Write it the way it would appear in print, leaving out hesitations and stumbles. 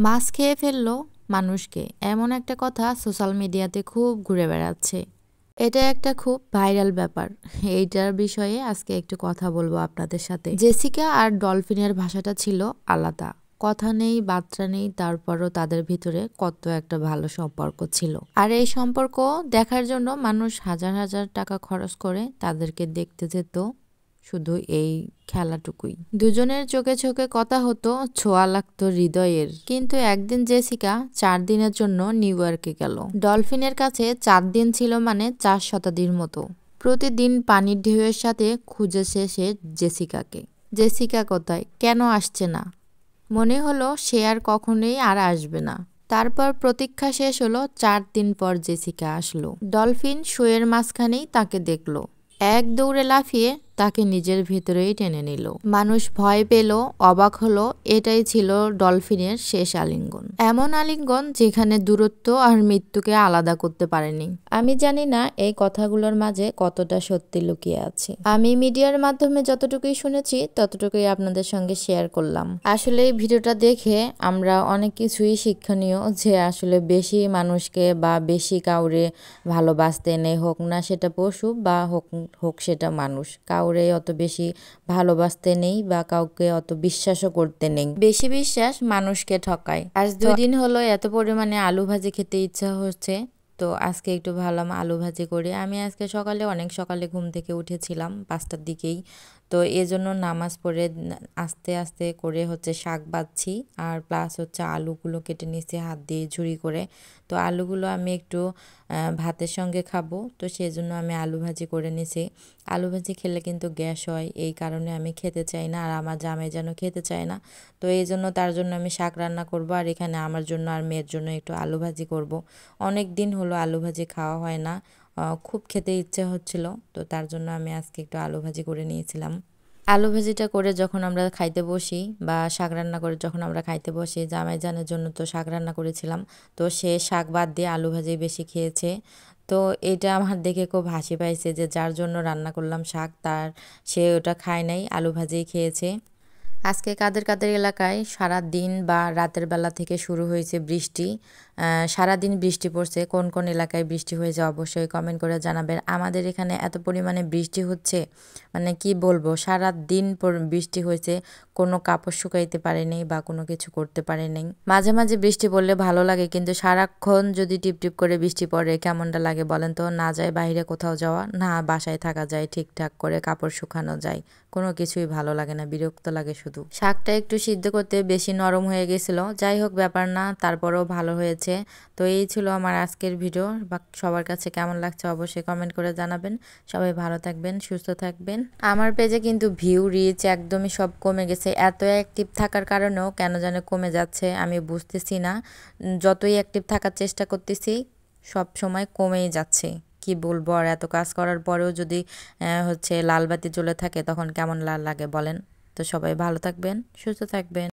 মাছ খেয়ে ফেললো মানুষকে, এমন একটা কথা সোশ্যাল মিডিয়াতে খুব ঘুরে বেড়াচ্ছে। এটা একটা খুব ভাইরাল ব্যাপার। এইটার বিষয়ে আজকে একটু কথা বলবো আপনাদের সাথে। জেসিকা আর ডলফিনের ভাষাটা ছিল আলাদা। কথা নেই, বার্তা নেই, তারপরও তাদের ভিতরে কত একটা ভালো সম্পর্ক ছিল। আর এই সম্পর্ক দেখার জন্য মানুষ হাজার হাজার টাকা খরচ করে তাদেরকে দেখতে যেত। শুধু এই খেলাটুকুই, দুজনের চোখে চোখে কথা হতো, ছোঁয়া লাগতো হৃদয়ের। কিন্তু একদিন জেসিকা 4 দিনের জন্য নিউ ইয়র্কে গেল। ডলফিনের কাছে 4 দিন ছিল মানে 4 শতাব্দীর মতো। প্রতিদিন পানির ঢেউয়ের সাথে খুঁজেছে সে জেসিকাকে। জেসিকা কোথায়, কেন আসছে না? মনে হলো সে আর কখনোই আর আসবে না। তারপর প্রতীক্ষা শেষ হলো। 4 দিন পর জেসিকা আসলো। ডলফিন শোয়ের মাঝখানেই তাকে দেখলো। এক দৌড়ে লাফিয়ে তাকে নিজের ভেতরেই টেনে নিল। মানুষ ভয় পেল, অবাক হলো। এটাই ছিল ডলফিনের শেষ আলিঙ্গন। এমন আলিঙ্গন যেখানে দূরত্ব আর মৃত্যুকে আলাদা করতে পারেনি। আমি জানি না এই কথাগুলোর মাঝে কতটা সত্যি লুকিয়ে আছে। আমি মিডিয়ার মাধ্যমে যতটুকুই শুনেছি ততটুকুই আপনাদের সঙ্গে শেয়ার করলাম। আসলে এই ভিডিওটা দেখে আমরা অনেক কিছুই শিক্ষণীয়, যে আসলে বেশি মানুষকে বা বেশি কাউরে ভালোবাসতে নেই, হোক না সেটা পশু বা হোক সেটা মানুষ, কাউরে অত বেশি ভালোবাসতে নেই বা কাউকে অত বিশ্বাসও করতে নেই। বেশি বিশ্বাস মানুষকে ঠকায়। আজ 2 দিন হলো এত পরিমাণে আলু ভাজি খেতে ইচ্ছা হচ্ছে, তো আজকে একটু ভাবলাম আলু ভাজি করে। আমি আজকে সকালে অনেক সকালে ঘুম থেকে উঠেছিলাম 5টার দিকেই। তো এজন্য নামাজ পড়ে আস্তে আস্তে করে হচ্ছে শাক বাছছি, আর প্লাস হচ্ছে আলুগুলো কেটে নিচ্ছি হাত দিয়ে ঝুরি করে। তো আলুগুলো আমি একটু ভাতের সঙ্গে খাবো, তো সেজন্য আমি আলু ভাজি করে নিছি। আলু ভাজি খেলে কিন্তু গ্যাস হয়, এই কারণে আমি খেতে চাই না, আর আমার জামাই যেন খেতে চায় না। তো এই জন্য তার জন্য আমি শাক রান্না করব, আর এখানে আমার জন্য আর মেয়ের জন্য একটু আলু ভাজি করব। অনেক দিন হলো আলু ভাজি খাওয়া হয় না, খুব খেতে ইচ্ছে হচ্ছিল, তো তার জন্য আমি আজকে একটু আলু ভাজি করে নিয়েছিলাম। আলু ভাজিটা করে যখন আমরা খাইতে বসি বা শাক রান্না করে যখন আমরা খাইতে বসি, জামাইজানের জন্য তো শাক রান্না করেছিলাম, তো সে শাক বাদ দিয়ে আলু ভাজি বেশি খেয়েছে। তো এটা আমার দেখে খুব হাসি পাইছে যে যার জন্য রান্না করলাম শাক, সে ওটা খায় নাই, আলু ভাজিই খেয়েছে। আজকে কাদের কাদের এলাকায় সারা দিন বা রাতের বেলা থেকে শুরু হয়েছে বৃষ্টি। সারাদিন বৃষ্টি পড়ছে। কোন কোন এলাকায় বৃষ্টি হয়েছে অবশ্যই কমেন্ট করে জানাবেন। আমাদের এখানে এত পরিমাণে বৃষ্টি হচ্ছে, মানে কি বলবো, সারা দিন বৃষ্টি হয়েছে, কোনো কাপড় শুকাইতে পারেনি বা কোনো কিছু করতে পারেনি। মাঝে মাঝে বৃষ্টি পড়লে ভালো লাগে, কিন্তু সারাক্ষণ যদি টিপটিপ করে বৃষ্টি পড়ে কেমনটা লাগে বলেন তো? না যায় বাইরে কোথাও যাওয়া, না বাসায় থাকা যায় ঠিকঠাক করে, কাপড় শুকানো যায়, কোনো কিছুই ভালো লাগে না, বিরক্ত লাগে শুধু। শাকটা একটু সিদ্ধ করতে বেশি নরম হয়ে গেছিল, যাই হোক ব্যাপার না, তারপরেও ভালো হয়েছে। তো এই ছিল আমার আজকের ভিডিও। বা সবার কাছে কেমন লাগছে অবশ্যই কমেন্ট করে জানাবেন। সবাই ভালো থাকবেন, সুস্থ থাকবেন। আমার পেজে কিন্তু ভিউ রিচ একদমই সব কমে গেছে। এত অ্যাক্টিভ থাকার কারণেও কেন যেন কমে যাচ্ছে, আমি বুঝতেছি না। যতই অ্যাক্টিভ থাকার চেষ্টা করতেছি সব সময় কমেই যাচ্ছে। কি বলবো, আর এত কাজ করার পরেও যদি হচ্ছে লাল বাতি জ্বলে থাকে তখন কেমন লাগে বলেন? তো সবাই ভালো থাকবেন, সুস্থ থাকবেন।